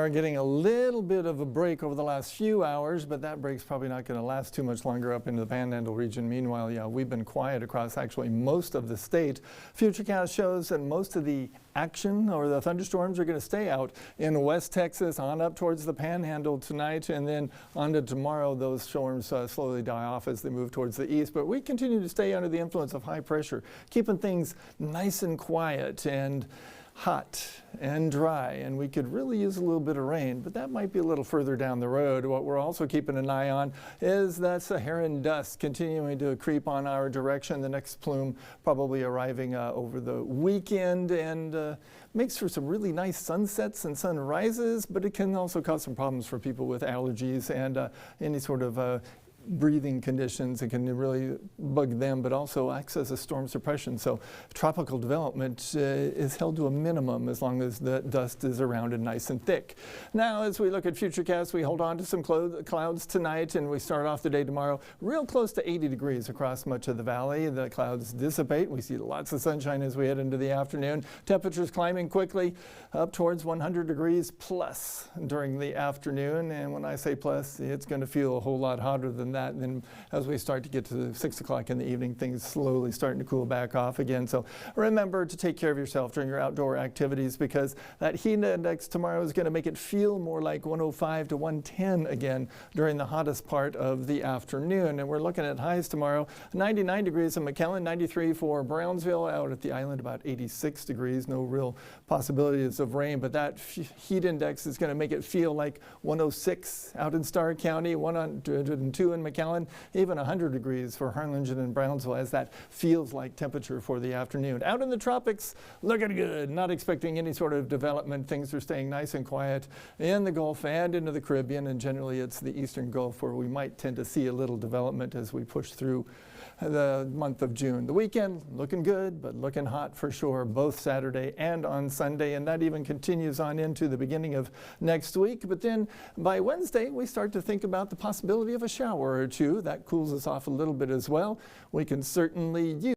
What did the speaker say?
are getting a little bit of a break over the last few hours, but that break's probably not going to last too much longer up into the Panhandle region. Meanwhile, yeah, we've been quiet across actually most of the state. Futurecast shows that most of the action or the thunderstorms are going to stay out in West Texas on up towards the Panhandle tonight, and then on to tomorrow. Those storms slowly die off as they move towards the east, but we continue to stay under the influence of high pressure, keeping things nice and quiet and hot and dry, and we could really use a little bit of rain, but that might be a little further down the road. What we're also keeping an eye on is that Saharan dust continuing to creep on our direction. The next plume probably arriving over the weekend, and makes for some really nice sunsets and sunrises, but it can also cause some problems for people with allergies and any sort of breathing conditions. It can really bug them, but also acts as a storm suppression. So tropical development is held to a minimum as long as the dust is around and nice and thick. Now, as we look at Futurecast, we hold on to some clouds tonight, and we start off the day tomorrow real close to 80 degrees across much of the valley. The clouds dissipate. We see lots of sunshine as we head into the afternoon. Temperatures climbing quickly up towards 100 degrees plus during the afternoon. And when I say plus, it's going to feel a whole lot hotter than that. And then as we start to get to 6 o'clock in the evening, things slowly starting to cool back off again. So remember to take care of yourself during your outdoor activities, because that heat index tomorrow is going to make it feel more like 105 to 110 again during the hottest part of the afternoon. And we're looking at highs tomorrow, 99 degrees in McAllen, 93 for Brownsville. Out at the island, about 86 degrees. No real possibilities of rain, but that heat index is going to make it feel like 106 out in Starr County, 102 in McAllen, even 100 degrees for Harlingen and Brownsville, as that feels like temperature for the afternoon. Out in the tropics, looking good. Not expecting any sort of development. Things are staying nice and quiet in the Gulf and into the Caribbean, and generally it's the Eastern Gulf where we might tend to see a little development as we push through the month of June. The weekend looking good, but looking hot for sure, both Saturday and on Sunday, and that even continues on into the beginning of next week. But then by Wednesday, we start to think about the possibility of a shower or two. That cools us off a little bit as well. We can certainly use